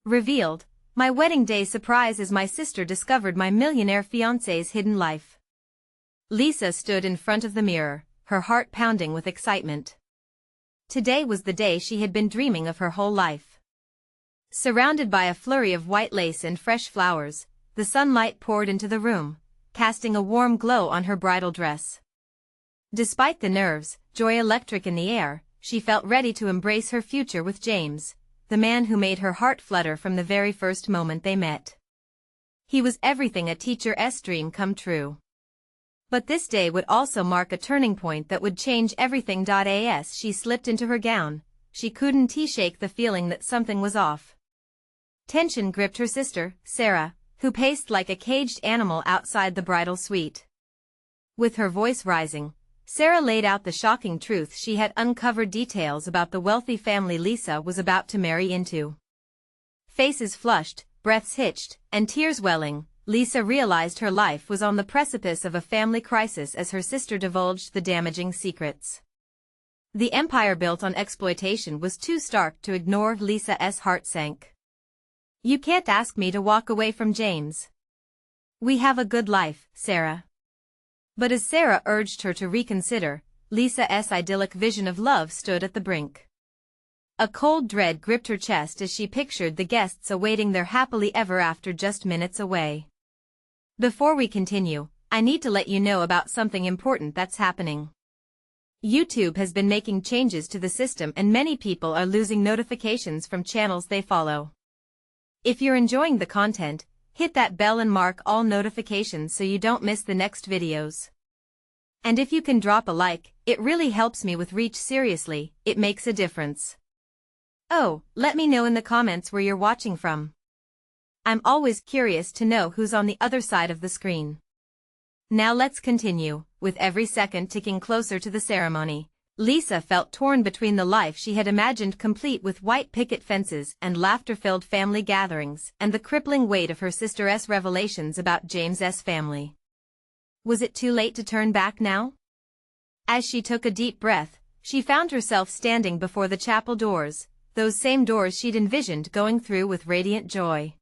Revealed, my wedding day surprise as my sister discovered my millionaire fiancé's hidden life. Lisa stood in front of the mirror, her heart pounding with excitement. Today was the day she had been dreaming of her whole life. Surrounded by a flurry of white lace and fresh flowers, the sunlight poured into the room, casting a warm glow on her bridal dress. Despite the nerves, joy electric in the air, she felt ready to embrace her future with James, the man who made her heart flutter from the very first moment they met. He was everything a teacher's dream come true. But this day would also mark a turning point that would change everything. As she slipped into her gown, she couldn't shake the feeling that something was off. Tension gripped her sister, Sarah, who paced like a caged animal outside the bridal suite. With her voice rising, Sarah laid out the shocking truth she had uncovered, details about the wealthy family Lisa was about to marry into. Faces flushed, breaths hitched, and tears welling, Lisa realized her life was on the precipice of a family crisis as her sister divulged the damaging secrets. The empire built on exploitation was too stark to ignore. Lisa's heart sank. "You can't ask me to walk away from James. We have a good life, Sarah." But as Sarah urged her to reconsider, Lisa's idyllic vision of love stood at the brink. A cold dread gripped her chest as she pictured the guests awaiting their happily ever after just minutes away. "Before we continue, I need to let you know about something important that's happening. YouTube has been making changes to the system and many people are losing notifications from channels they follow. If you're enjoying the content, hit that bell and mark all notifications so you don't miss the next videos. And if you can drop a like, it really helps me with reach. Seriously, it makes a difference. Oh, let me know in the comments where you're watching from. I'm always curious to know who's on the other side of the screen." Now let's continue. With every second ticking closer to the ceremony, Lisa felt torn between the life she had imagined, complete with white picket fences and laughter-filled family gatherings, and the crippling weight of her sister's revelations about James's family. Was it too late to turn back now? As she took a deep breath, she found herself standing before the chapel doors, those same doors she'd envisioned going through with radiant joy.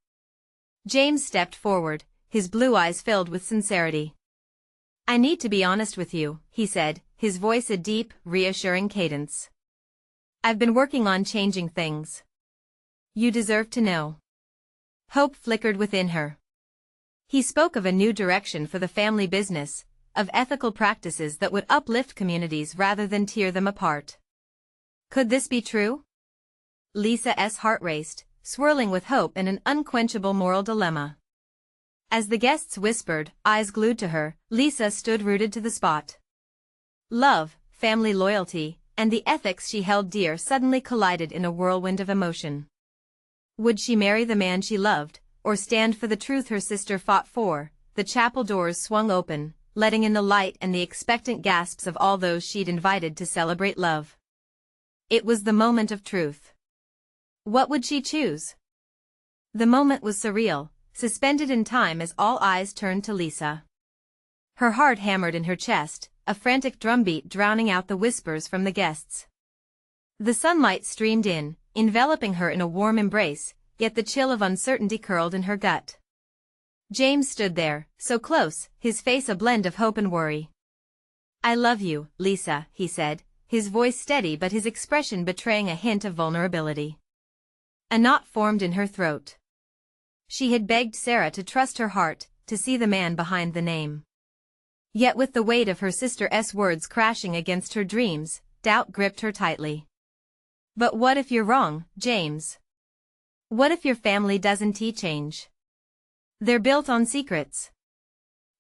James stepped forward, his blue eyes filled with sincerity. "I need to be honest with you," he said, his voice a deep, reassuring cadence. "I've been working on changing things. You deserve to know." Hope flickered within her. He spoke of a new direction for the family business, of ethical practices that would uplift communities rather than tear them apart. Could this be true? Lisa's heart raced, swirling with hope and an unquenchable moral dilemma. As the guests whispered, eyes glued to her, Lisa stood rooted to the spot. Love, family loyalty, and the ethics she held dear suddenly collided in a whirlwind of emotion. Would she marry the man she loved, or stand for the truth her sister fought for? The chapel doors swung open, letting in the light and the expectant gasps of all those she'd invited to celebrate love. It was the moment of truth. What would she choose? The moment was surreal, suspended in time as all eyes turned to Lisa. Her heart hammered in her chest, a frantic drumbeat drowning out the whispers from the guests. The sunlight streamed in, enveloping her in a warm embrace, yet the chill of uncertainty curled in her gut. James stood there, so close, his face a blend of hope and worry. "I love you, Lisa," he said, his voice steady but his expression betraying a hint of vulnerability. A knot formed in her throat. She had begged Sarah to trust her heart, to see the man behind the name. Yet with the weight of her sister's words crashing against her dreams, doubt gripped her tightly. "But what if you're wrong, James? What if your family doesn't change? They're built on secrets."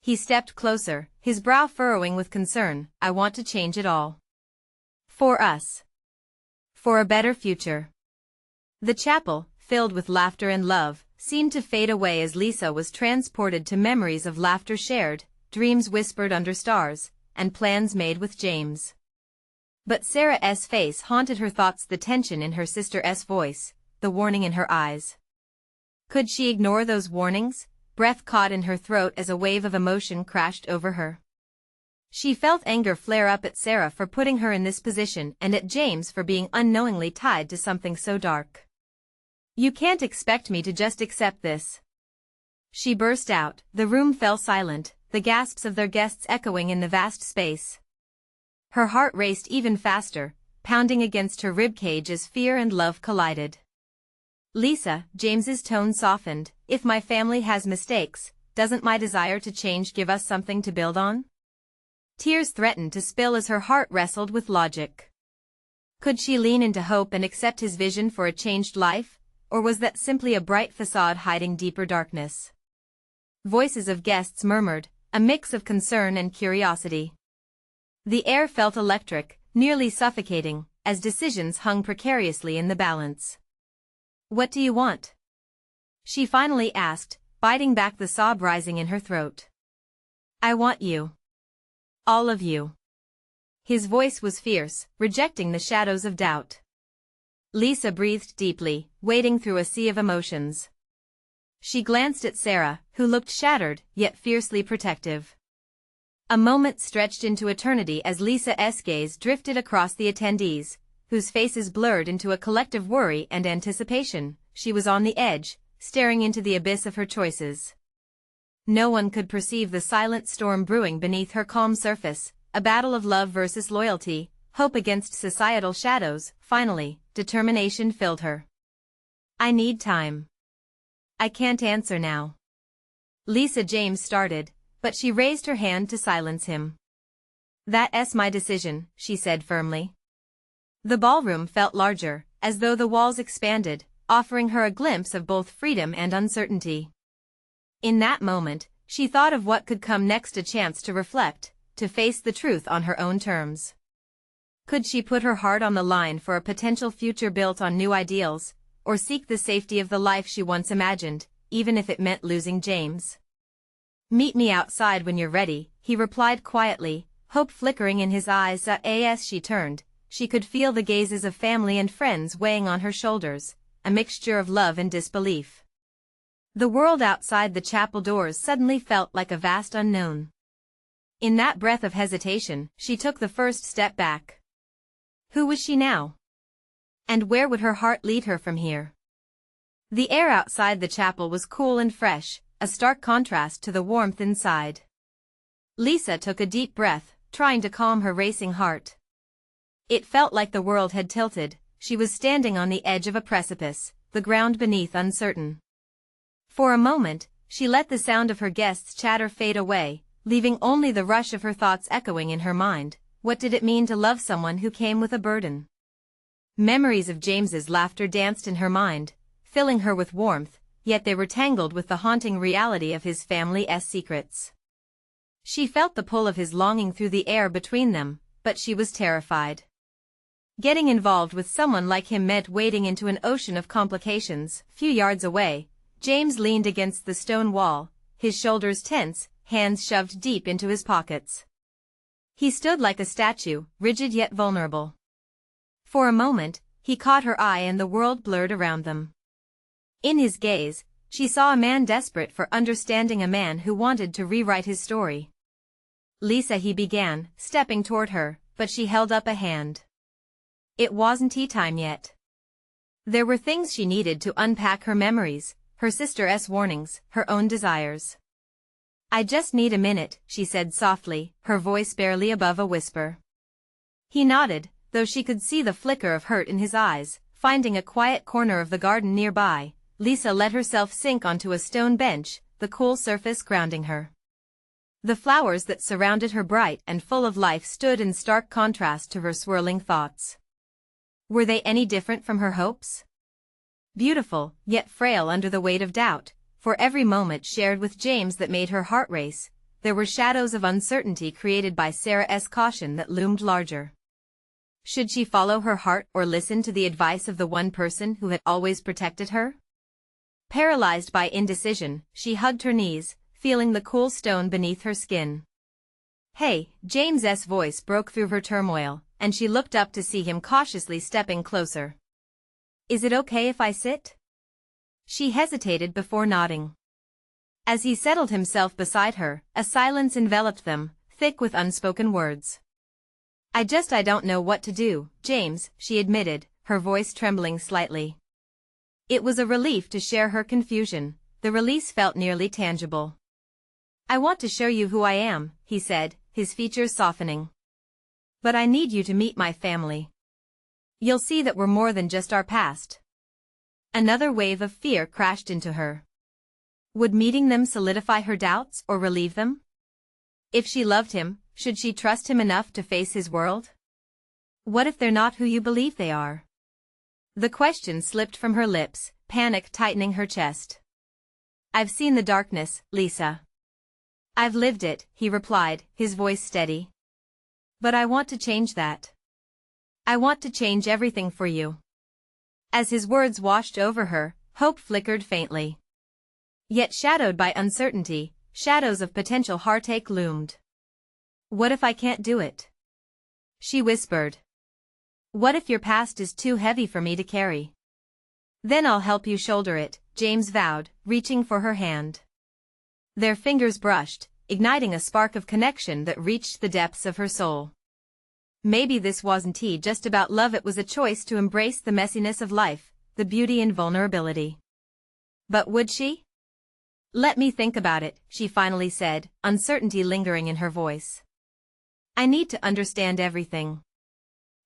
He stepped closer, his brow furrowing with concern. "I want to change it all. For us. For a better future." The chapel, filled with laughter and love, seemed to fade away as Lisa was transported to memories of laughter shared, dreams whispered under stars, and plans made with James. But Sarah's face haunted her thoughts, the tension in her sister's voice, the warning in her eyes. Could she ignore those warnings? Breath caught in her throat as a wave of emotion crashed over her. She felt anger flare up at Sarah for putting her in this position and at James for being unknowingly tied to something so dark. You can't expect me to just accept this. She burst out. The room fell silent, the gasps of their guests echoing in the vast space. Her heart raced even faster, pounding against her ribcage as fear and love collided. Lisa, James's tone softened. If my family has mistakes, doesn't my desire to change give us something to build on? Tears threatened to spill as her heart wrestled with logic. Could she lean into hope and accept his vision for a changed life, or was that simply a bright facade hiding deeper darkness? Voices of guests murmured, a mix of concern and curiosity. The air felt electric, nearly suffocating, as decisions hung precariously in the balance. What do you want? She finally asked, biting back the sob rising in her throat. I want you. All of you. His voice was fierce, rejecting the shadows of doubt. Lisa breathed deeply, wading through a sea of emotions. She glanced at Sarah, who looked shattered, yet fiercely protective. A moment stretched into eternity as Lisa's gaze drifted across the attendees, whose faces blurred into a collective worry and anticipation. She was on the edge, staring into the abyss of her choices. No one could perceive the silent storm brewing beneath her calm surface, a battle of love versus loyalty, hope against societal shadows. Finally, determination filled her. I need time. I can't answer now. Lisa James started, but she raised her hand to silence him. That's my decision, she said firmly. The ballroom felt larger, as though the walls expanded, offering her a glimpse of both freedom and uncertainty. In that moment, she thought of what could come next, a chance to reflect, to face the truth on her own terms. Could she put her heart on the line for a potential future built on new ideals, or seek the safety of the life she once imagined, even if it meant losing James? Meet me outside when you're ready, he replied quietly, hope flickering in his eyes. As she turned, she could feel the gazes of family and friends weighing on her shoulders, a mixture of love and disbelief. The world outside the chapel doors suddenly felt like a vast unknown. In that breath of hesitation, she took the first step back. Who was she now? And where would her heart lead her from here? The air outside the chapel was cool and fresh, a stark contrast to the warmth inside. Lisa took a deep breath, trying to calm her racing heart. It felt like the world had tilted. She was standing on the edge of a precipice, the ground beneath uncertain. For a moment, she let the sound of her guests' chatter fade away, leaving only the rush of her thoughts echoing in her mind. What did it mean to love someone who came with a burden? Memories of James's laughter danced in her mind, filling her with warmth, yet they were tangled with the haunting reality of his family's secrets. She felt the pull of his longing through the air between them, but she was terrified. Getting involved with someone like him meant wading into an ocean of complications. Few yards away, James leaned against the stone wall, his shoulders tense, hands shoved deep into his pockets. He stood like a statue, rigid yet vulnerable. For a moment, he caught her eye and the world blurred around them. In his gaze, she saw a man desperate for understanding, a man who wanted to rewrite his story. Lisa, he began, stepping toward her, but she held up a hand. It wasn't tea time yet. There were things she needed to unpack, her memories, her sister's warnings, her own desires. I just need a minute, she said softly, her voice barely above a whisper. He nodded, though she could see the flicker of hurt in his eyes. Finding a quiet corner of the garden nearby, Lisa let herself sink onto a stone bench, the cool surface grounding her. The flowers that surrounded her, bright and full of life, stood in stark contrast to her swirling thoughts. Were they any different from her hopes? Beautiful, yet frail under the weight of doubt. For every moment shared with James that made her heart race, there were shadows of uncertainty created by Sarah's caution that loomed larger. Should she follow her heart or listen to the advice of the one person who had always protected her? Paralyzed by indecision, she hugged her knees, feeling the cool stone beneath her skin. Hey, James's voice broke through her turmoil, and she looked up to see him cautiously stepping closer. Is it okay if I sit? She hesitated before nodding. As he settled himself beside her, a silence enveloped them, thick with unspoken words. I don't know what to do, James, she admitted, her voice trembling slightly. It was a relief to share her confusion. The release felt nearly tangible. "I want to show you who I am," he said, his features softening. "But I need you to meet my family. You'll see that we're more than just our past." Another wave of fear crashed into her. Would meeting them solidify her doubts or relieve them? If she loved him, should she trust him enough to face his world? What if they're not who you believe they are? The question slipped from her lips, panic tightening her chest. "I've seen the darkness, Lisa. I've lived it," he replied, his voice steady. "But I want to change that. I want to change everything for you." As his words washed over her, hope flickered faintly. Yet shadowed by uncertainty, shadows of potential heartache loomed. "What if I can't do it?" she whispered. "What if your past is too heavy for me to carry?" "Then I'll help you shoulder it," James vowed, reaching for her hand. Their fingers brushed, igniting a spark of connection that reached the depths of her soul. Maybe this wasn't just about love, it was a choice to embrace the messiness of life, the beauty and vulnerability. But would she? "Let me think about it," she finally said, uncertainty lingering in her voice. "I need to understand everything."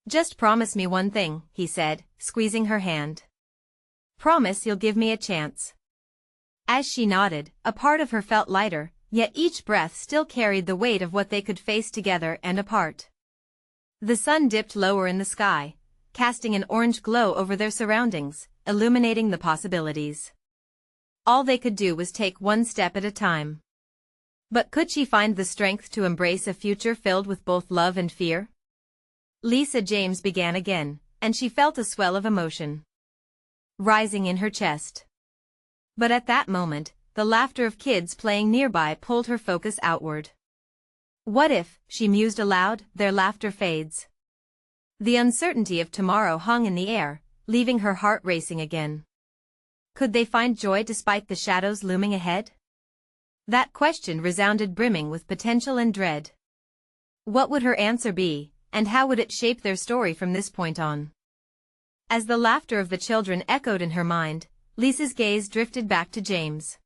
"Just promise me one thing," he said, squeezing her hand. "Promise you'll give me a chance." As she nodded, a part of her felt lighter, yet each breath still carried the weight of what they could face together and apart. The sun dipped lower in the sky, casting an orange glow over their surroundings, illuminating the possibilities. All they could do was take one step at a time. But could she find the strength to embrace a future filled with both love and fear? Lisa, James began again, and she felt a swell of emotion rising in her chest. But at that moment, the laughter of kids playing nearby pulled her focus outward. What if, she mused aloud, their laughter fades? The uncertainty of tomorrow hung in the air, leaving her heart racing again. Could they find joy despite the shadows looming ahead? That question resounded, brimming with potential and dread. What would her answer be, and how would it shape their story from this point on? As the laughter of the children echoed in her mind, Lisa's gaze drifted back to James.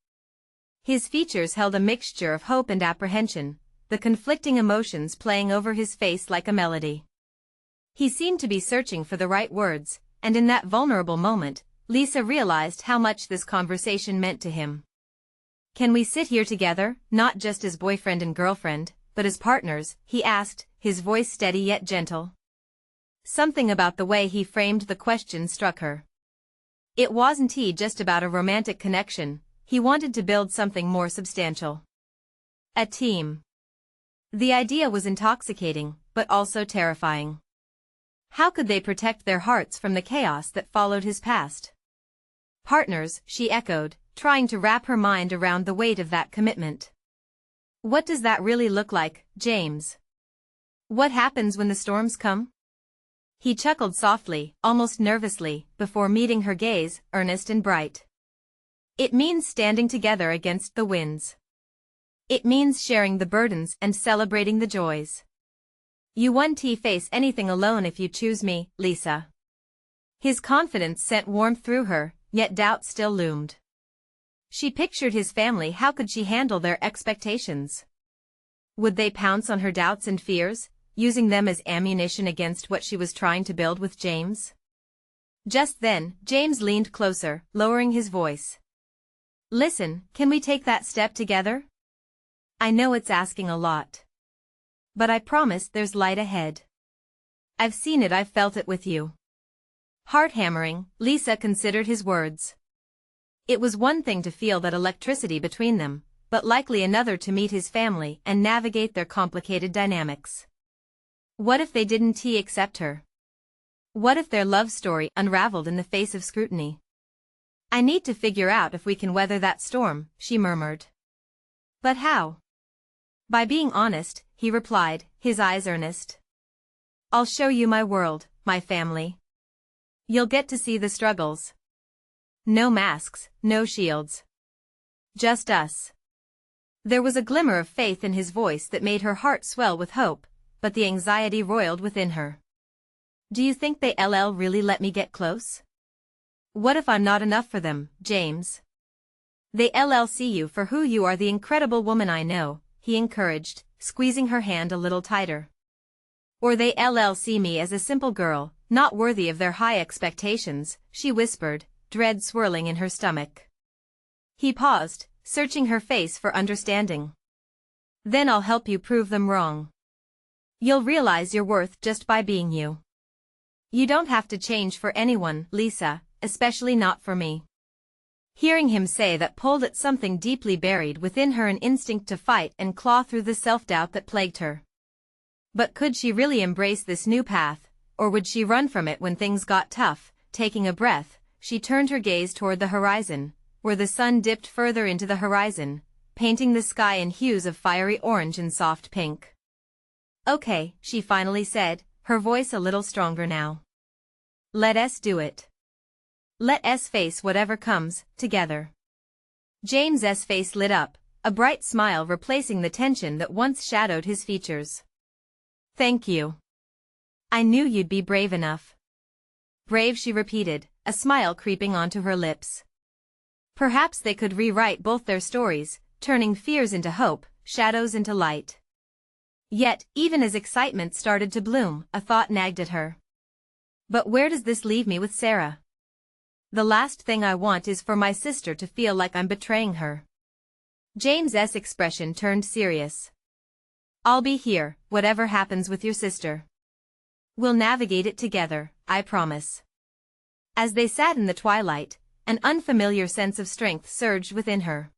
His features held a mixture of hope and apprehension, the conflicting emotions playing over his face like a melody. He seemed to be searching for the right words, and in that vulnerable moment, Lisa realized how much this conversation meant to him. "Can we sit here together, not just as boyfriend and girlfriend, but as partners?" he asked, his voice steady yet gentle. Something about the way he framed the question struck her. It wasn't just about a romantic connection, he wanted to build something more substantial. A team. The idea was intoxicating, but also terrifying. How could they protect their hearts from the chaos that followed his past? "Partners," she echoed, trying to wrap her mind around the weight of that commitment. "What does that really look like, James? What happens when the storms come?" He chuckled softly, almost nervously, before meeting her gaze, earnest and bright. "It means standing together against the winds. It means sharing the burdens and celebrating the joys. You won't face anything alone if you choose me, Lisa." His confidence sent warmth through her, yet doubt still loomed. She pictured his family. How could she handle their expectations? Would they pounce on her doubts and fears, using them as ammunition against what she was trying to build with James? Just then, James leaned closer, lowering his voice. "Listen, can we take that step together? I know it's asking a lot. But I promise there's light ahead. I've seen it, I've felt it with you." Heart-hammering, Lisa considered his words. It was one thing to feel that electricity between them, but likely another to meet his family and navigate their complicated dynamics. What if they didn't accept her? What if their love story unraveled in the face of scrutiny? "I need to figure out if we can weather that storm," she murmured. "But how?" "By being honest," he replied, his eyes earnest. "I'll show you my world, my family. You'll get to see the struggles. No masks, no shields. Just us." There was a glimmer of faith in his voice that made her heart swell with hope, but the anxiety roiled within her. "Do you think they'll really let me get close? What if I'm not enough for them, James? They'll see you for who you are, the incredible woman I know, he encouraged, squeezing her hand a little tighter. Or they'll see me as a simple girl, not worthy of their high expectations, she whispered, dread swirling in her stomach. He paused, searching her face for understanding. Then I'll help you prove them wrong. You'll realize your worth just by being you. You don't have to change for anyone, Lisa, especially not for me. Hearing him say that pulled at something deeply buried within her, an instinct to fight and claw through the self-doubt that plagued her. But could she really embrace this new path, or would she run from it when things got tough? Taking a breath, she turned her gaze toward the horizon, where the sun dipped further into the horizon, painting the sky in hues of fiery orange and soft pink. Okay, she finally said, her voice a little stronger now. Let us do it. Let us face whatever comes, together. James's face lit up, a bright smile replacing the tension that once shadowed his features. Thank you. I knew you'd be brave enough. Brave, she repeated, a smile creeping onto her lips. Perhaps they could rewrite both their stories, turning fears into hope, shadows into light. Yet, even as excitement started to bloom, a thought nagged at her. But where does this leave me with Sarah? The last thing I want is for my sister to feel like I'm betraying her. James's expression turned serious. I'll be here, whatever happens with your sister. We'll navigate it together, I promise. As they sat in the twilight, an unfamiliar sense of strength surged within her.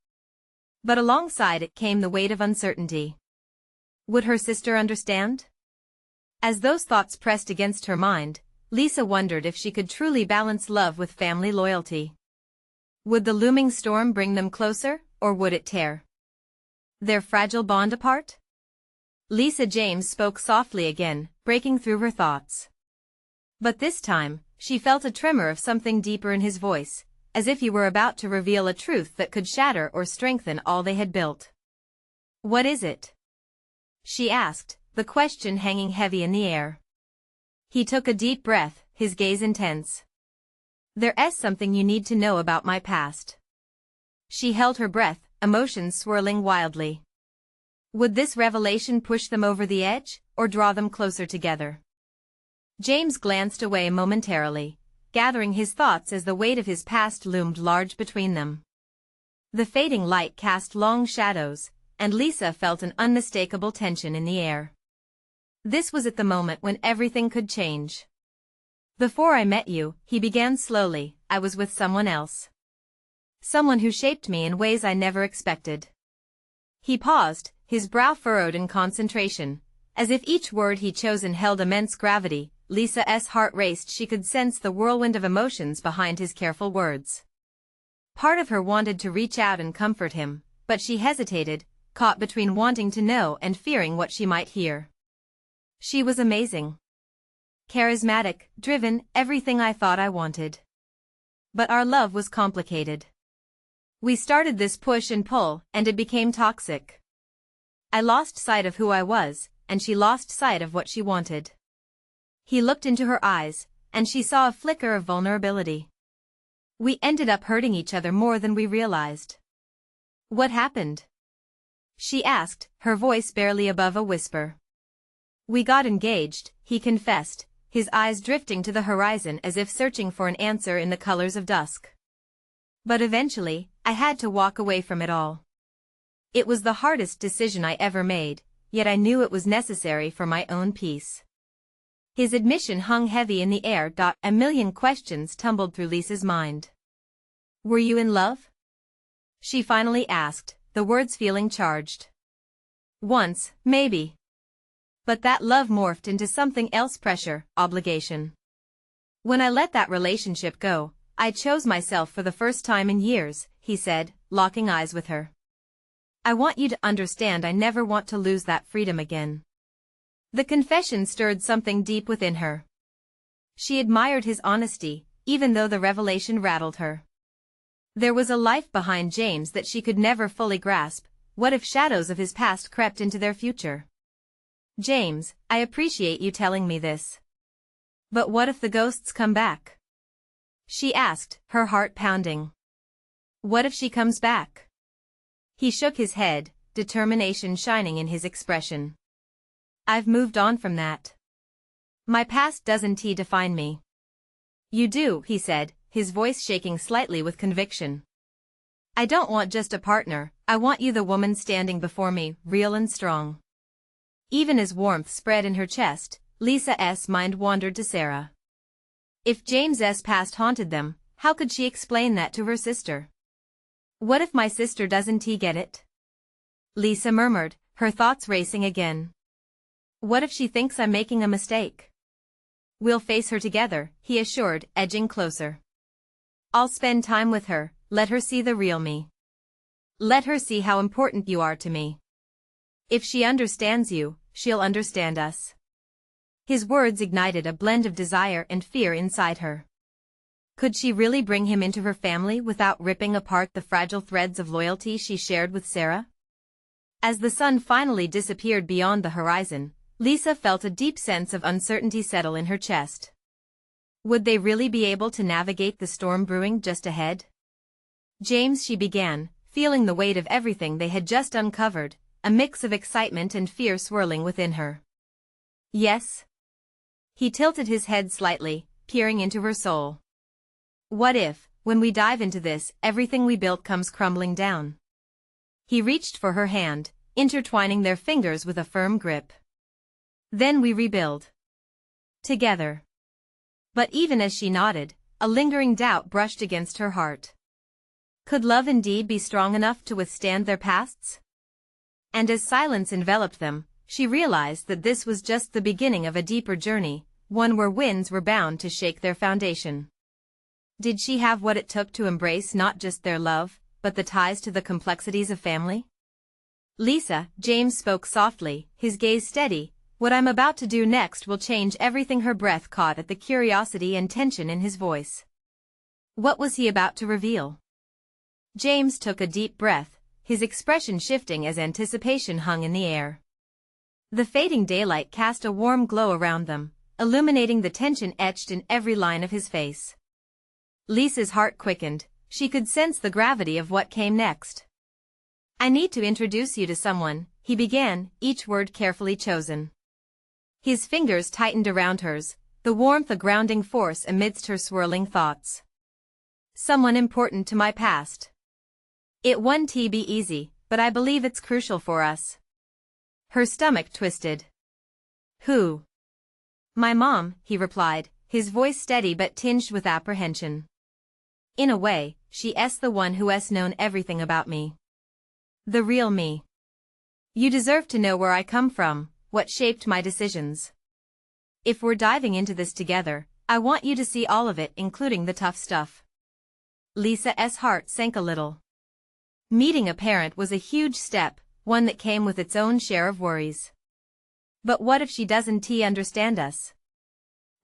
But alongside it came the weight of uncertainty. Would her sister understand? As those thoughts pressed against her mind, Lisa wondered if she could truly balance love with family loyalty. Would the looming storm bring them closer, or would it tear their fragile bond apart? Lisa. James spoke softly again, breaking through her thoughts. But this time, she felt a tremor of something deeper in his voice, as if he were about to reveal a truth that could shatter or strengthen all they had built. What is it? She asked, the question hanging heavy in the air. He took a deep breath, his gaze intense. There's something you need to know about my past. She held her breath, emotions swirling wildly. Would this revelation push them over the edge, or draw them closer together? James glanced away momentarily, gathering his thoughts as the weight of his past loomed large between them. The fading light cast long shadows, and Lisa felt an unmistakable tension in the air. This was at the moment when everything could change. Before I met you, he began slowly, I was with someone else. Someone who shaped me in ways I never expected. He paused, his brow furrowed in concentration, as if each word he'd chosen held immense gravity. Lisa's heart raced. She could sense the whirlwind of emotions behind his careful words. Part of her wanted to reach out and comfort him, but she hesitated, caught between wanting to know and fearing what she might hear. She was amazing. Charismatic, driven, everything I thought I wanted. But our love was complicated. We started this push and pull, and it became toxic. I lost sight of who I was, and she lost sight of what she wanted. He looked into her eyes, and she saw a flicker of vulnerability. We ended up hurting each other more than we realized. What happened? She asked, her voice barely above a whisper. We got engaged, he confessed, his eyes drifting to the horizon as if searching for an answer in the colors of dusk. But eventually, I had to walk away from it all. It was the hardest decision I ever made, yet I knew it was necessary for my own peace. His admission hung heavy in the air. A million questions tumbled through Lisa's mind. Were you in love? She finally asked, the words feeling charged. Once, maybe. But that love morphed into something else: pressure, obligation. When I let that relationship go, I chose myself for the first time in years, he said, locking eyes with her. I want you to understand I never want to lose that freedom again. The confession stirred something deep within her. She admired his honesty, even though the revelation rattled her. There was a life behind James that she could never fully grasp. What if shadows of his past crept into their future? James, I appreciate you telling me this. But what if the ghosts come back? she asked, her heart pounding. What if she comes back? He shook his head, determination shining in his expression. I've moved on from that. My past doesn't define me. You do, he said, his voice shaking slightly with conviction. I don't want just a partner, I want you the woman standing before me, real and strong. Even as warmth spread in her chest, Lisa's mind wandered to Sarah. If James's past haunted them, how could she explain that to her sister? What if my sister doesn't get it? Lisa murmured, her thoughts racing again. What if she thinks I'm making a mistake? We'll face her together, he assured, edging closer. I'll spend time with her, let her see the real me. Let her see how important you are to me. If she understands you, she'll understand us. His words ignited a blend of desire and fear inside her. Could she really bring him into her family without ripping apart the fragile threads of loyalty she shared with Sarah? As the sun finally disappeared beyond the horizon, Lisa felt a deep sense of uncertainty settle in her chest. Would they really be able to navigate the storm brewing just ahead? James, she began, feeling the weight of everything they had just uncovered, a mix of excitement and fear swirling within her. Yes? He tilted his head slightly, peering into her soul. What if, when we dive into this, everything we built comes crumbling down? He reached for her hand, intertwining their fingers with a firm grip. Then we rebuild. Together. But even as she nodded, a lingering doubt brushed against her heart. Could love indeed be strong enough to withstand their pasts? And as silence enveloped them, she realized that this was just the beginning of a deeper journey, one where winds were bound to shake their foundation. Did she have what it took to embrace not just their love, but the ties to the complexities of family? Lisa, James spoke softly, his gaze steady. What I'm about to do next will change everything. Her breath caught at the curiosity and tension in his voice. What was he about to reveal? James took a deep breath, his expression shifting as anticipation hung in the air. The fading daylight cast a warm glow around them, illuminating the tension etched in every line of his face. Lisa's heart quickened, she could sense the gravity of what came next. I need to introduce you to someone, he began, each word carefully chosen. His fingers tightened around hers, the warmth a grounding force amidst her swirling thoughts. Someone important to my past. It won't be easy, but I believe it's crucial for us. Her stomach twisted. Who? My mom, he replied, his voice steady but tinged with apprehension. In a way, she's the one who's known everything about me. The real me. You deserve to know where I come from, what shaped my decisions. If we're diving into this together, I want you to see all of it, including the tough stuff. Lisa's heart sank a little. Meeting a parent was a huge step, one that came with its own share of worries. But what if she doesn't understand us?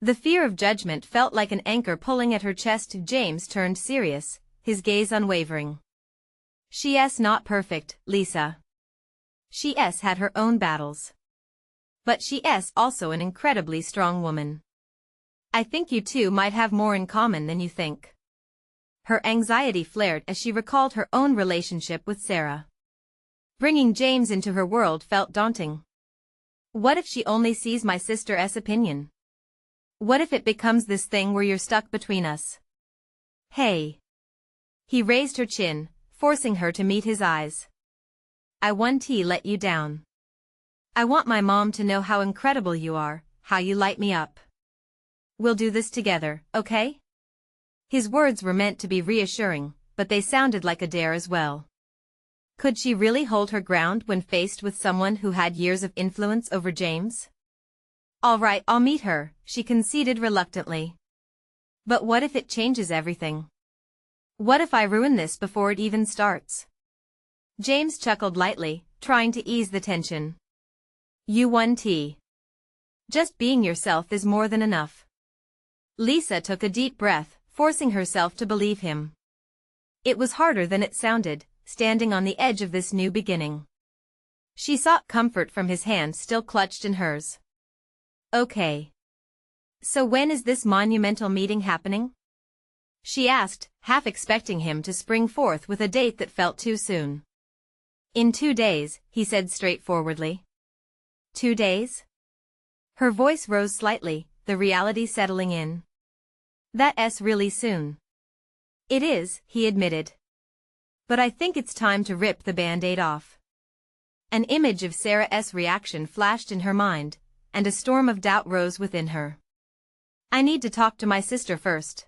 The fear of judgment felt like an anchor pulling at her chest. James turned serious, his gaze unwavering. She's not perfect, Lisa. She's had her own battles. But she's also an incredibly strong woman. I think you two might have more in common than you think. Her anxiety flared as she recalled her own relationship with Sarah. Bringing James into her world felt daunting. What if she only sees my sister's opinion? What if it becomes this thing where you're stuck between us? Hey. He raised her chin, forcing her to meet his eyes. I won't let you down. I want my mom to know how incredible you are, how you light me up. We'll do this together, okay? His words were meant to be reassuring, but they sounded like a dare as well. Could she really hold her ground when faced with someone who had years of influence over James? All right, I'll meet her, she conceded reluctantly. But what if it changes everything? What if I ruin this before it even starts? James chuckled lightly, trying to ease the tension. You won't. Just being yourself is more than enough. Lisa took a deep breath, forcing herself to believe him. It was harder than it sounded, standing on the edge of this new beginning. She sought comfort from his hand still clutched in hers. Okay. So when is this monumental meeting happening? she asked, half expecting him to spring forth with a date that felt too soon. In 2 days, he said straightforwardly. 2 days? Her voice rose slightly, the reality settling in. That's really soon. It is, he admitted. But I think it's time to rip the band-aid off. An image of Sarah's reaction flashed in her mind, and a storm of doubt rose within her. I need to talk to my sister first.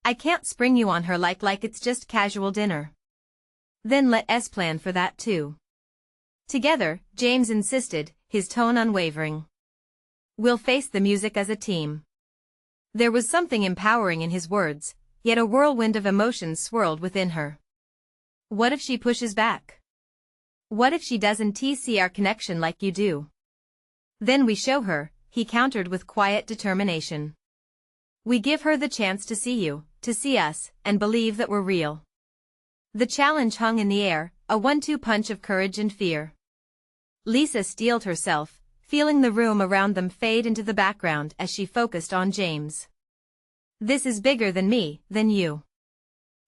I can't spring you on her like it's just casual dinner. Then let us plan for that too. Together, James insisted, his tone unwavering. We'll face the music as a team. There was something empowering in his words, yet a whirlwind of emotions swirled within her. What if she pushes back? What if she doesn't see our connection like you do? Then we show her, he countered with quiet determination. We give her the chance to see you, to see us, and believe that we're real. The challenge hung in the air, a 1-2 punch of courage and fear. Lisa steeled herself, feeling the room around them fade into the background as she focused on James. This is bigger than me, than you.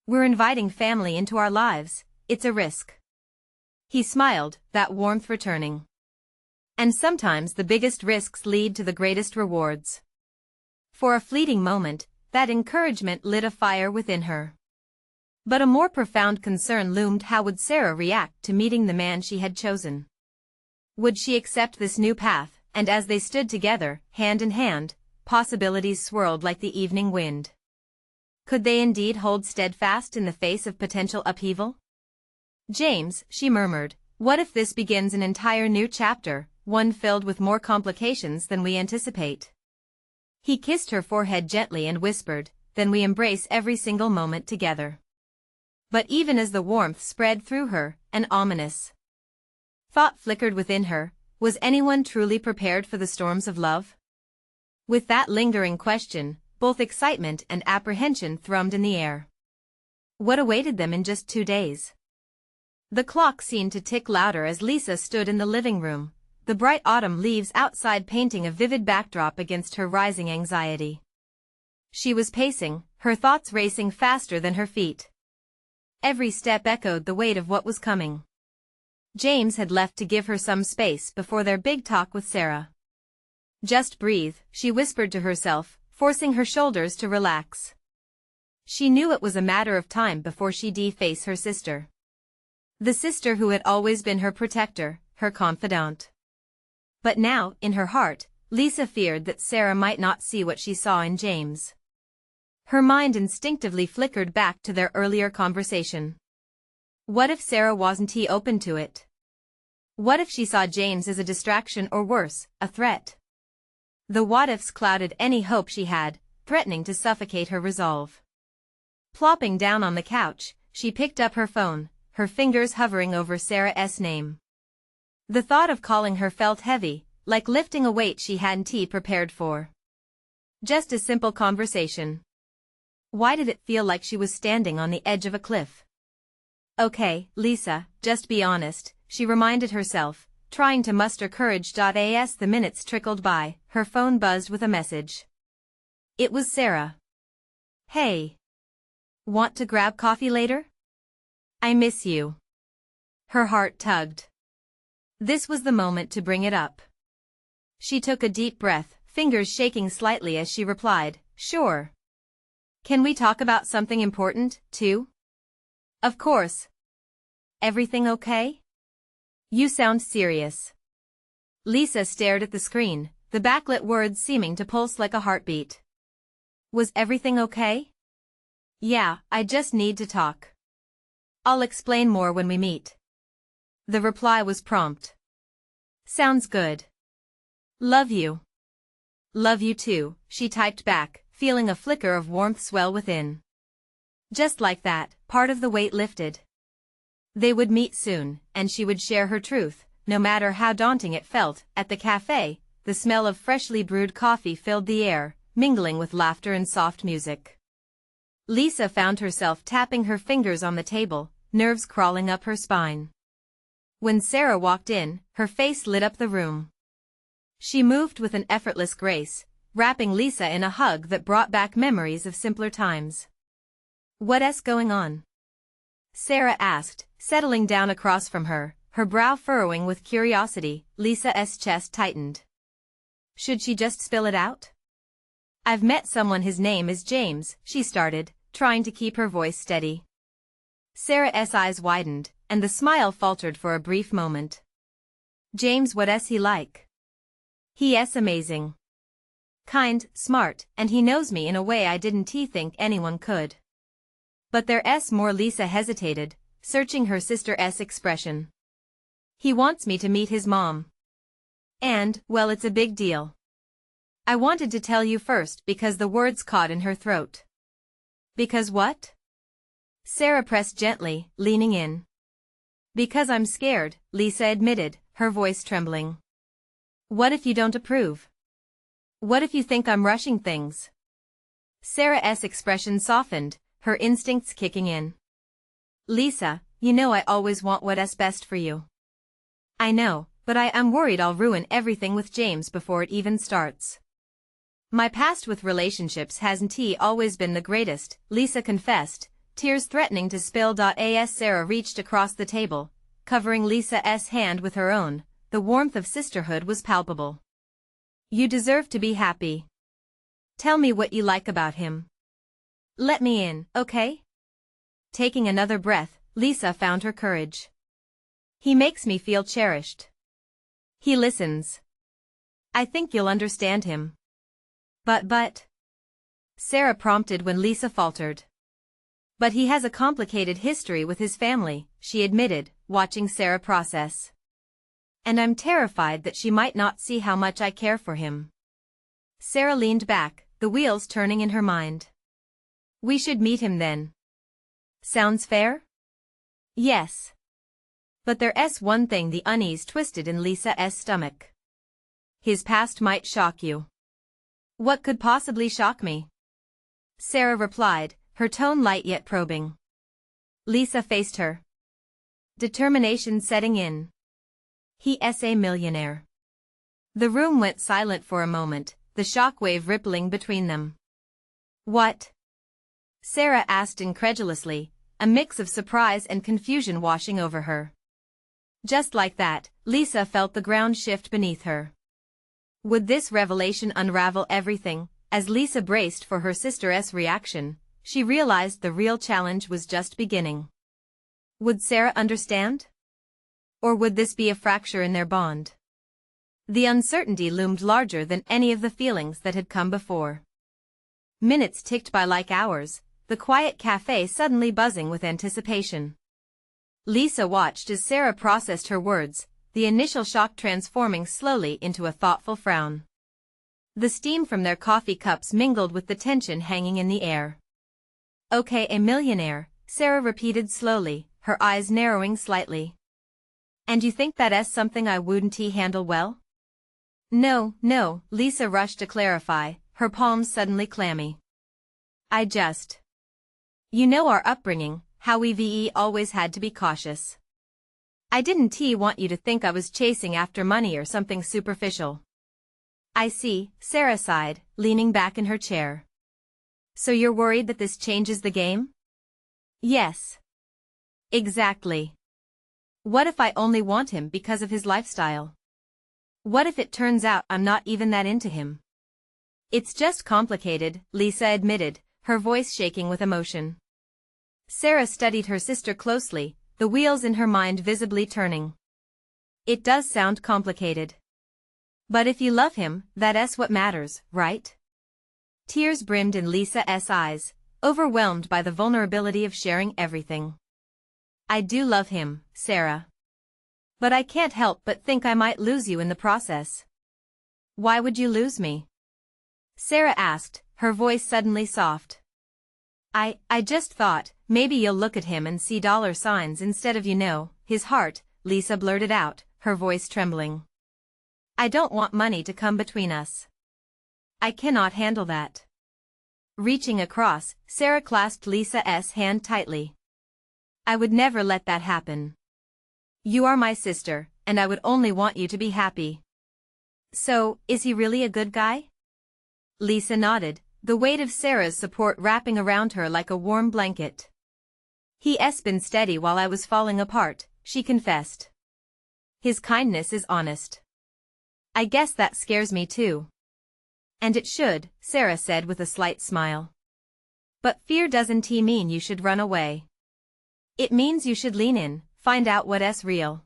We're inviting family into our lives, it's a risk. He smiled, that warmth returning. And sometimes the biggest risks lead to the greatest rewards. For a fleeting moment, that encouragement lit a fire within her. But a more profound concern loomed: how would Sarah react to meeting the man she had chosen? Would she accept this new path? And as they stood together, hand in hand, possibilities swirled like the evening wind. Could they indeed hold steadfast in the face of potential upheaval? James, she murmured, what if this begins an entire new chapter, one filled with more complications than we anticipate? He kissed her forehead gently and whispered, then we embrace every single moment together. But even as the warmth spread through her, an ominous thought flickered within her: was anyone truly prepared for the storms of love? With that lingering question, both excitement and apprehension thrummed in the air. What awaited them in just 2 days? The clock seemed to tick louder as Lisa stood in the living room, the bright autumn leaves outside painting a vivid backdrop against her rising anxiety. She was pacing, her thoughts racing faster than her feet. Every step echoed the weight of what was coming. James had left to give her some space before their big talk with Sarah. Just breathe, she whispered to herself, forcing her shoulders to relax. She knew it was a matter of time before she'd face her sister. The sister who had always been her protector, her confidant. But now, in her heart, Lisa feared that Sarah might not see what she saw in James. Her mind instinctively flickered back to their earlier conversation. What if Sarah wasn't open to it? What if she saw James as a distraction or worse, a threat? The what-ifs clouded any hope she had, threatening to suffocate her resolve. Plopping down on the couch, she picked up her phone, her fingers hovering over Sarah's name. The thought of calling her felt heavy, like lifting a weight she hadn't prepared for. Just a simple conversation. Why did it feel like she was standing on the edge of a cliff? Okay, Lisa, just be honest, she reminded herself, trying to muster courage. As the minutes trickled by, her phone buzzed with a message. It was Sarah. Hey. Want to grab coffee later? I miss you. Her heart tugged. This was the moment to bring it up. She took a deep breath, fingers shaking slightly as she replied, sure. Can we talk about something important, too? Of course. Everything okay? You sound serious. Lisa stared at the screen, the backlit words seeming to pulse like a heartbeat. Was everything okay? Yeah, I just need to talk. I'll explain more when we meet. The reply was prompt. Sounds good. Love you. Love you too, she typed back, feeling a flicker of warmth swell within. Just like that, part of the weight lifted. They would meet soon, and she would share her truth, no matter how daunting it felt. At the cafe, the smell of freshly brewed coffee filled the air, mingling with laughter and soft music. Lisa found herself tapping her fingers on the table, nerves crawling up her spine. When Sarah walked in, her face lit up the room. She moved with an effortless grace, wrapping Lisa in a hug that brought back memories of simpler times. What's going on? Sarah asked, settling down across from her, her brow furrowing with curiosity. Lisa's chest tightened. Should she just spill it out? I've met someone, his name is James, she started, trying to keep her voice steady. Sarah's eyes widened, and the smile faltered for a brief moment. James, what's he like? He's amazing. Kind, smart, and he knows me in a way I didn't think anyone could. But there's more. Lisa hesitated, searching her sister's expression. He wants me to meet his mom. And, well, it's a big deal. I wanted to tell you first because the words caught in her throat. Because what? Sarah pressed gently, leaning in. Because I'm scared, Lisa admitted, her voice trembling. What if you don't approve? What if you think I'm rushing things? Sarah's expression softened, her instincts kicking in. Lisa, you know I always want what's best for you. I know, but I am worried I'll ruin everything with James before it even starts. My past with relationships hasn't always been the greatest, Lisa confessed, tears threatening to spill. As Sarah reached across the table, covering Lisa's hand with her own, the warmth of sisterhood was palpable. You deserve to be happy. Tell me what you like about him. Let me in, okay? Taking another breath, Lisa found her courage. He makes me feel cherished. He listens. I think you'll understand him. But... Sarah prompted when Lisa faltered. But he has a complicated history with his family, she admitted, watching Sarah process. And I'm terrified that she might not see how much I care for him. Sarah leaned back, the wheels turning in her mind. We should meet him then. Sounds fair? Yes. But there's one thing. The unease twisted in Lisa's stomach. His past might shock you. What could possibly shock me? Sarah replied, her tone light yet probing. Lisa faced her. Determination setting in. He's a millionaire. The room went silent for a moment, the shockwave rippling between them. What? Sarah asked incredulously, a mix of surprise and confusion washing over her. Just like that, Lisa felt the ground shift beneath her. Would this revelation unravel everything? As Lisa braced for her sister's reaction, she realized the real challenge was just beginning. Would Sarah understand? Or would this be a fracture in their bond? The uncertainty loomed larger than any of the feelings that had come before. Minutes ticked by like hours, the quiet cafe suddenly buzzing with anticipation. Lisa watched as Sarah processed her words, the initial shock transforming slowly into a thoughtful frown. The steam from their coffee cups mingled with the tension hanging in the air. Okay, a millionaire, Sarah repeated slowly, her eyes narrowing slightly. And you think that's something I wouldn't handle well? No, Lisa rushed to clarify, her palms suddenly clammy. You know our upbringing, how we've always had to be cautious. I didn't want you to think I was chasing after money or something superficial. I see, Sarah sighed, leaning back in her chair. So you're worried that this changes the game? Yes. Exactly. What if I only want him because of his lifestyle? What if it turns out I'm not even that into him? It's just complicated, Lisa admitted, her voice shaking with emotion. Sarah studied her sister closely, the wheels in her mind visibly turning. It does sound complicated. But if you love him, that's what matters, right? Tears brimmed in Lisa's eyes, overwhelmed by the vulnerability of sharing everything. I do love him, Sarah. But I can't help but think I might lose you in the process. Why would you lose me? Sarah asked, her voice suddenly soft. I just thought, maybe you'll look at him and see dollar signs instead of his heart, Lisa blurted out, her voice trembling. I don't want money to come between us. I cannot handle that. Reaching across, Sarah clasped Lisa's hand tightly. I would never let that happen. You are my sister, and I would only want you to be happy. So, is he really a good guy? Lisa nodded, the weight of Sarah's support wrapping around her like a warm blanket. "He's been steady while I was falling apart," she confessed. "His kindness is honest. I guess that scares me too." "And it should," Sarah said with a slight smile. "But fear doesn't mean you should run away. It means you should lean in, find out what's real."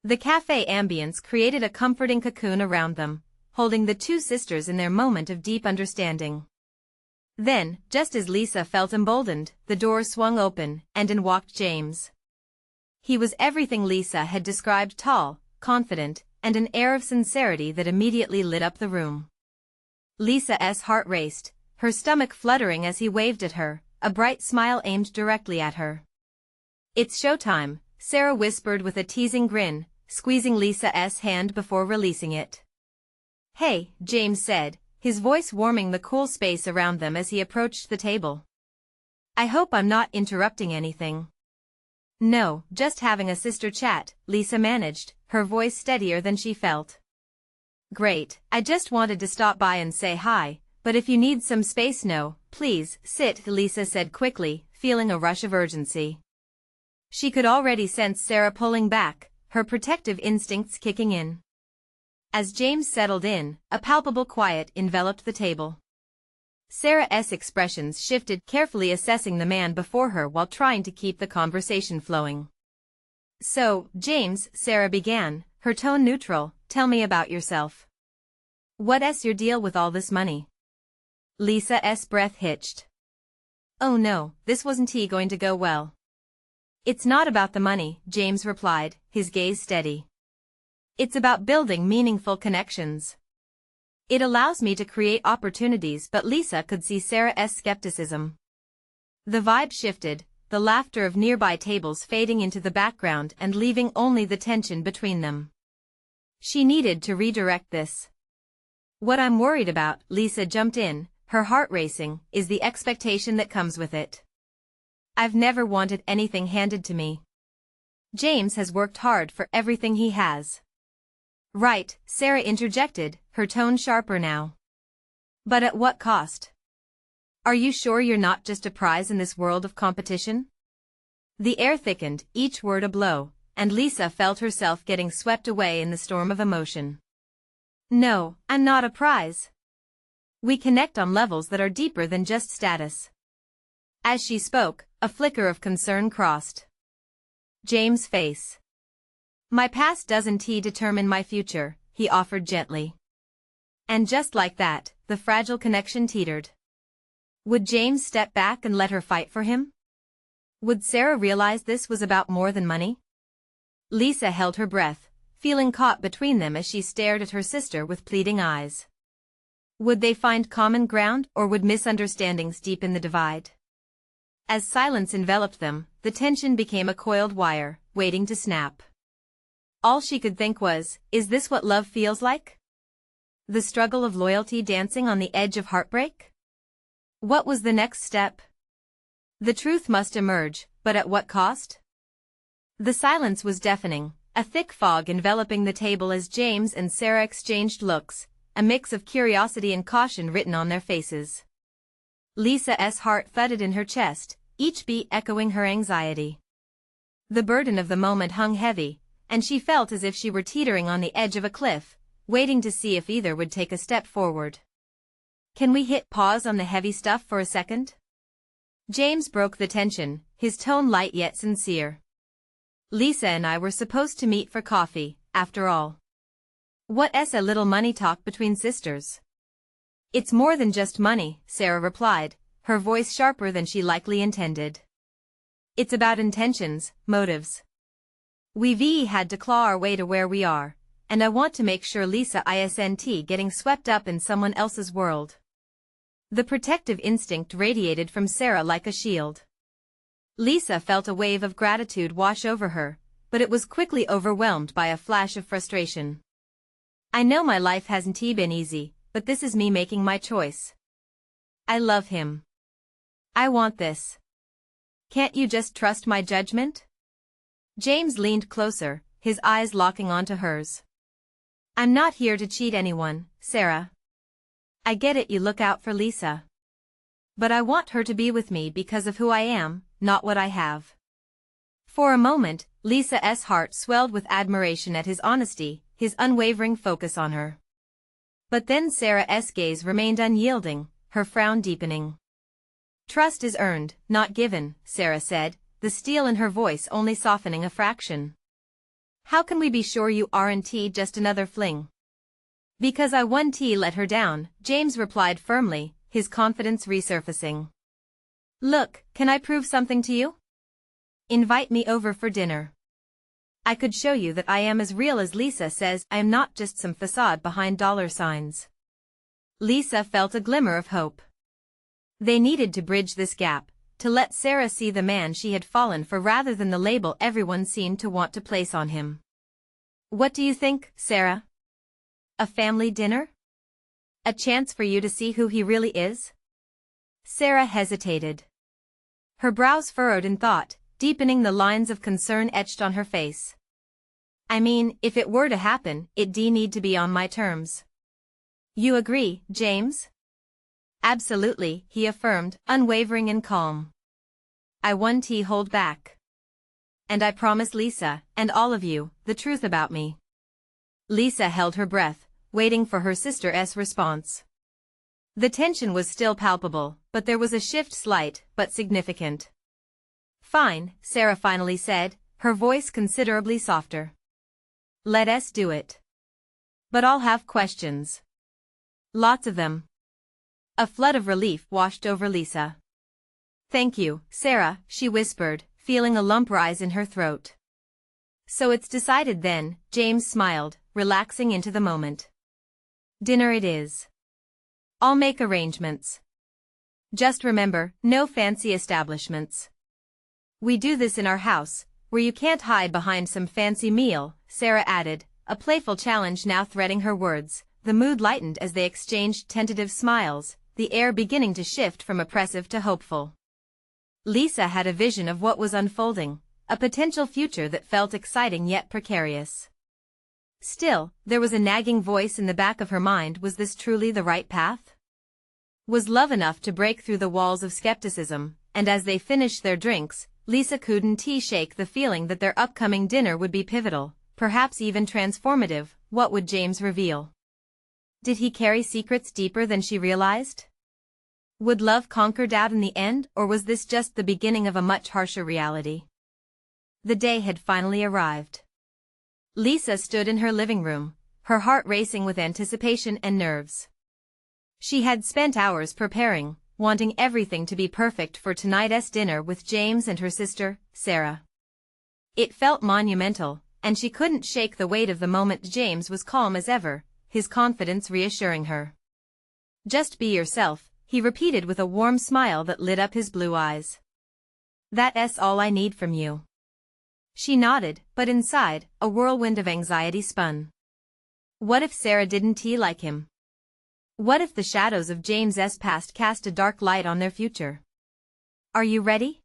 The cafe ambience created a comforting cocoon around them, holding the two sisters in their moment of deep understanding. Then, just as Lisa felt emboldened, the door swung open, and in walked James. He was everything Lisa had described: tall, confident, and an air of sincerity that immediately lit up the room. Lisa's heart raced, her stomach fluttering as he waved at her, a bright smile aimed directly at her. "It's showtime," Sarah whispered with a teasing grin, squeezing Lisa's hand before releasing it. "Hey," James said, his voice warming the cool space around them as he approached the table. "I hope I'm not interrupting anything." "No, just having a sister chat," Lisa managed, her voice steadier than she felt. "Great, I just wanted to stop by and say hi, but if you need some space, no, please, sit," Lisa said quickly, feeling a rush of urgency. She could already sense Sarah pulling back, her protective instincts kicking in. As James settled in, a palpable quiet enveloped the table. Sarah's expressions shifted, carefully assessing the man before her while trying to keep the conversation flowing. "So, James," Sarah began, her tone neutral, "tell me about yourself. What's your deal with all this money?" Lisa's breath hitched. "Oh no, this wasn't going to go well." "It's not about the money," James replied, his gaze steady. "It's about building meaningful connections. It allows me to create opportunities." But Lisa could see Sarah's skepticism. The vibe shifted, the laughter of nearby tables fading into the background and leaving only the tension between them. She needed to redirect this. "What I'm worried about," Lisa jumped in, her heart racing, "is the expectation that comes with it. I've never wanted anything handed to me. James has worked hard for everything he has." "Right," Sarah interjected, her tone sharper now. "But at what cost? Are you sure you're not just a prize in this world of competition?" The air thickened, each word a blow, and Lisa felt herself getting swept away in the storm of emotion. "No, I'm not a prize. We connect on levels that are deeper than just status." As she spoke, a flicker of concern crossed James' face. "My past doesn't determine my future," he offered gently. And just like that, the fragile connection teetered. Would James step back and let her fight for him? Would Sarah realize this was about more than money? Lisa held her breath, feeling caught between them as she stared at her sister with pleading eyes. Would they find common ground, or would misunderstandings deepen the divide? As silence enveloped them, the tension became a coiled wire, waiting to snap. All she could think was, is this what love feels like? The struggle of loyalty dancing on the edge of heartbreak? What was the next step? The truth must emerge, but at what cost? The silence was deafening, a thick fog enveloping the table as James and Sarah exchanged looks, a mix of curiosity and caution written on their faces. Lisa's heart thudded in her chest, each beat echoing her anxiety. The burden of the moment hung heavy, and she felt as if she were teetering on the edge of a cliff, waiting to see if either would take a step forward. "Can we hit pause on the heavy stuff for a second?" James broke the tension, his tone light yet sincere. "Lisa and I were supposed to meet for coffee, after all. What's a little money talk between sisters?" "It's more than just money," Sarah replied, her voice sharper than she likely intended. "It's about intentions, motives. We've had to claw our way to where we are, and I want to make sure Lisa isn't getting swept up in someone else's world." The protective instinct radiated from Sarah like a shield. Lisa felt a wave of gratitude wash over her, but it was quickly overwhelmed by a flash of frustration. "I know my life hasn't been easy, but this is me making my choice. I love him. I want this. Can't you just trust my judgment?" James leaned closer, his eyes locking onto hers. "I'm not here to cheat anyone, Sarah. I get it, you look out for Lisa. But I want her to be with me because of who I am, not what I have. For a moment, Lisa's heart swelled with admiration at his honesty, his unwavering focus on her. But then Sarah's gaze remained unyielding, her frown deepening. Trust is earned, not given, Sarah said, the steel in her voice only softening a fraction. How can we be sure you aren't just another fling? Because I won't let her down, James replied firmly, his confidence resurfacing. Look, can I prove something to you? Invite me over for dinner. I could show you that I am as real as Lisa says I am, not just some facade behind dollar signs. Lisa felt a glimmer of hope. They needed to bridge this gap, to let Sarah see the man she had fallen for rather than the label everyone seemed to want to place on him. What do you think, Sarah? A family dinner? A chance for you to see who he really is? Sarah hesitated. Her brows furrowed in thought, deepening the lines of concern etched on her face. I mean, if it were to happen, it'd need to be on my terms. You agree, James? Absolutely, he affirmed, unwavering and calm. I won't hold back. And I promise Lisa, and all of you, the truth about me. Lisa held her breath, waiting for her sister's response. The tension was still palpable, but there was a shift, slight but significant. Fine, Sarah finally said, her voice considerably softer. Let us do it. But I'll have questions. Lots of them. A flood of relief washed over Lisa. Thank you, Sarah, she whispered, feeling a lump rise in her throat. So it's decided then, James smiled, relaxing into the moment. Dinner it is. I'll make arrangements. Just remember, no fancy establishments. We do this in our house, where you can't hide behind some fancy meal, Sarah added, a playful challenge now threading her words. The mood lightened as they exchanged tentative smiles, the air beginning to shift from oppressive to hopeful. Lisa had a vision of what was unfolding, a potential future that felt exciting yet precarious. Still, there was a nagging voice in the back of her mind. Was this truly the right path? Was love enough to break through the walls of skepticism? And as they finished their drinks, Lisa couldn't shake the feeling that their upcoming dinner would be pivotal, perhaps even transformative. What would James reveal? Did he carry secrets deeper than she realized? Would love conquer doubt in the end, or was this just the beginning of a much harsher reality? The day had finally arrived. Lisa stood in her living room, her heart racing with anticipation and nerves. She had spent hours preparing, wanting everything to be perfect for tonight's dinner with James and her sister, Sarah. It felt monumental, and she couldn't shake the weight of the moment. James was calm as ever, his confidence reassuring her. Just be yourself, he repeated with a warm smile that lit up his blue eyes. That's all I need from you. She nodded, but inside, a whirlwind of anxiety spun. What if Sarah didn't like him? What if the shadows of James's past cast a dark light on their future? Are you ready?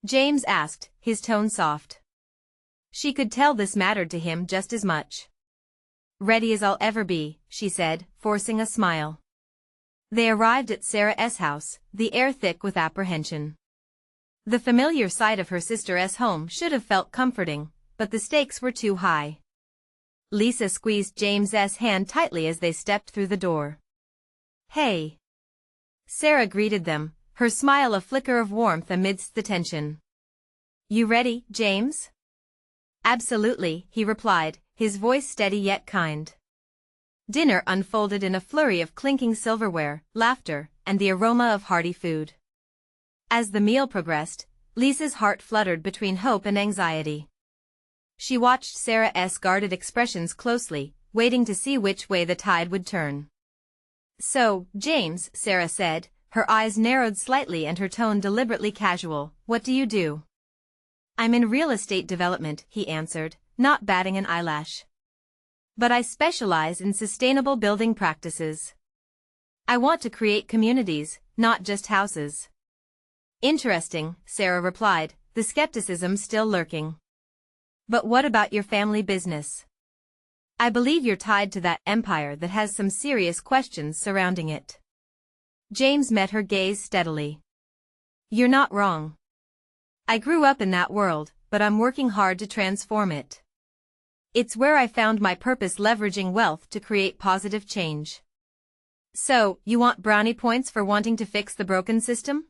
James asked, his tone soft. She could tell this mattered to him just as much. Ready as I'll ever be, she said, forcing a smile. They arrived at Sarah's house, the air thick with apprehension. The familiar sight of her sister's home should have felt comforting, but the stakes were too high. Lisa squeezed James's hand tightly as they stepped through the door. Hey! Sarah greeted them, her smile a flicker of warmth amidst the tension. You ready, James? Absolutely, he replied, his voice steady yet kind. Dinner unfolded in a flurry of clinking silverware, laughter, and the aroma of hearty food. As the meal progressed, Lisa's heart fluttered between hope and anxiety. She watched Sarah's guarded expressions closely, waiting to see which way the tide would turn. So, James, Sarah said, her eyes narrowed slightly and her tone deliberately casual, what do you do? I'm in real estate development, he answered, not batting an eyelash. But I specialize in sustainable building practices. I want to create communities, not just houses. Interesting, Sarah replied, the skepticism still lurking. But what about your family business? I believe you're tied to that empire that has some serious questions surrounding it. James met her gaze steadily. You're not wrong. I grew up in that world, but I'm working hard to transform it. It's where I found my purpose, leveraging wealth to create positive change. So, you want brownie points for wanting to fix the broken system?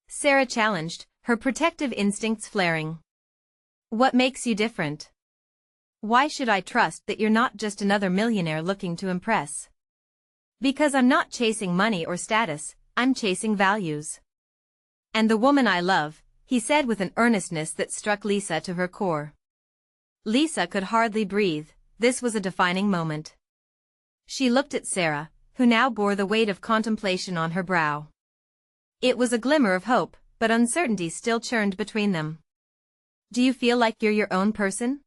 Sarah challenged, her protective instincts flaring. What makes you different? Why should I trust that you're not just another millionaire looking to impress? Because I'm not chasing money or status, I'm chasing values. And the woman I love, he said with an earnestness that struck Lisa to her core. Lisa could hardly breathe. This was a defining moment. She looked at Sarah, who now bore the weight of contemplation on her brow. It was a glimmer of hope, but uncertainty still churned between them. Do you feel like you're your own person?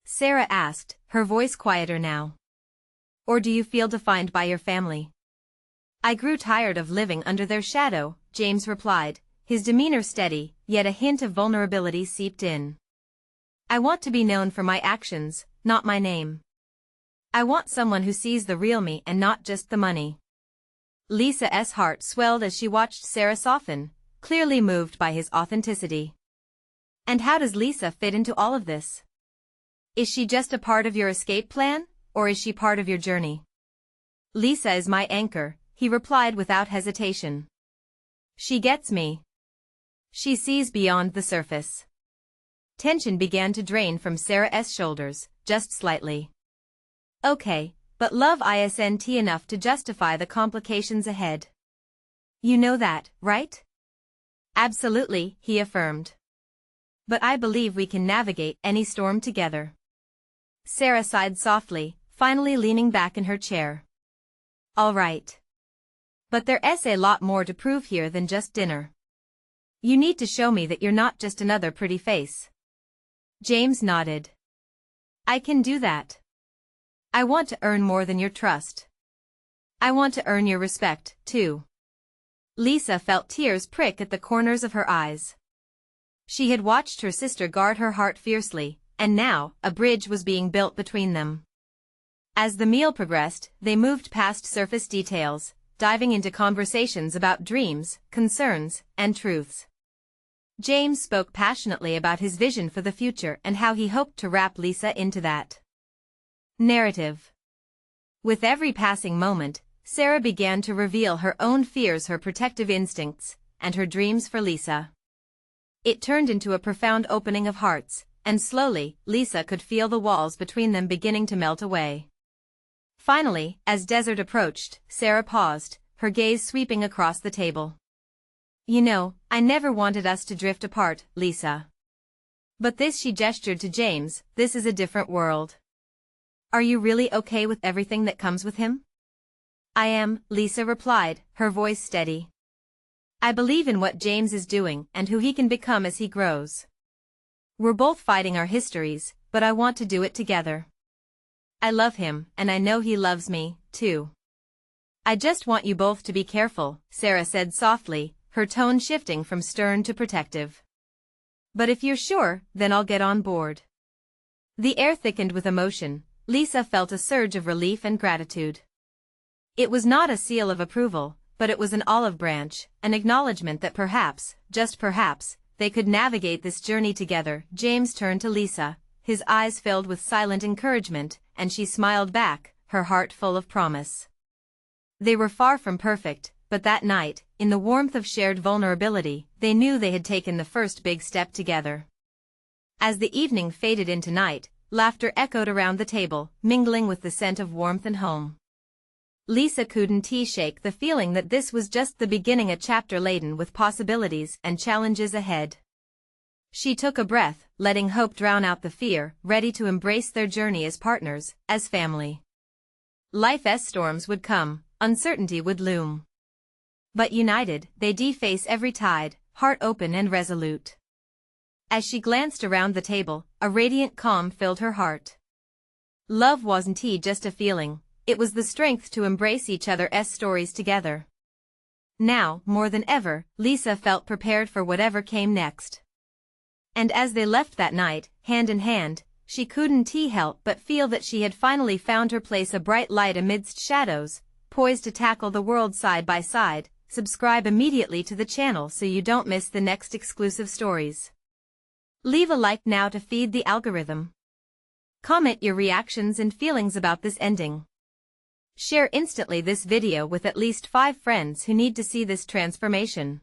Sarah asked, her voice quieter now. Or do you feel defined by your family? I grew tired of living under their shadow, James replied, his demeanor steady, yet a hint of vulnerability seeped in. I want to be known for my actions, not my name. I want someone who sees the real me and not just the money. Lisa's heart swelled as she watched Sarah soften, clearly moved by his authenticity. And how does Lisa fit into all of this? Is she just a part of your escape plan, or is she part of your journey? Lisa is my anchor, he replied without hesitation. She gets me. She sees beyond the surface. Tension began to drain from Sarah's shoulders, just slightly. Okay, but love isn't enough to justify the complications ahead. You know that, right? Absolutely, he affirmed. But I believe we can navigate any storm together. Sarah sighed softly, finally leaning back in her chair. All right. But there's a lot more to prove here than just dinner. You need to show me that you're not just another pretty face. James nodded. I can do that. I want to earn more than your trust. I want to earn your respect, too. Lisa felt tears prick at the corners of her eyes. She had watched her sister guard her heart fiercely, and now, a bridge was being built between them. As the meal progressed, they moved past surface details, diving into conversations about dreams, concerns, and truths. James spoke passionately about his vision for the future and how he hoped to wrap Lisa into that narrative. With every passing moment, Sarah began to reveal her own fears, her protective instincts, and her dreams for Lisa. It turned into a profound opening of hearts, and slowly, Lisa could feel the walls between them beginning to melt away. Finally, as dessert approached, Sarah paused, her gaze sweeping across the table. You know, I never wanted us to drift apart, Lisa. But this, she gestured to James, this is a different world. Are you really okay with everything that comes with him? I am, Lisa replied, her voice steady. I believe in what James is doing and who he can become as he grows. We're both fighting our histories, but I want to do it together. I love him, and I know he loves me, too. I just want you both to be careful, Sarah said softly, her tone shifting from stern to protective. But if you're sure, then I'll get on board. The air thickened with emotion. Lisa felt a surge of relief and gratitude. It was not a seal of approval, but it was an olive branch, an acknowledgement that perhaps, just perhaps, they could navigate this journey together. James turned to Lisa, his eyes filled with silent encouragement, and she smiled back, her heart full of promise. They were far from perfect, but that night, in the warmth of shared vulnerability, they knew they had taken the first big step together. As the evening faded into night, laughter echoed around the table, mingling with the scent of warmth and home. Lisa couldn't shake the feeling that this was just the beginning, a chapter laden with possibilities and challenges ahead. She took a breath, letting hope drown out the fear, ready to embrace their journey as partners, as family. Life's storms would come, uncertainty would loom. But united, they'd face every tide, heart open and resolute. As she glanced around the table, a radiant calm filled her heart. Love wasn't just a feeling, it was the strength to embrace each other's stories together. Now, more than ever, Lisa felt prepared for whatever came next. And as they left that night, hand in hand, she couldn't help but feel that she had finally found her place, a bright light amidst shadows, poised to tackle the world side by side. Subscribe immediately to the channel so you don't miss the next exclusive stories. Leave a like now to feed the algorithm. Comment your reactions and feelings about this ending. Share instantly this video with at least 5 friends who need to see this transformation.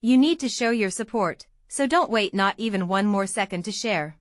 You need to show your support, so don't wait not even one more second to share.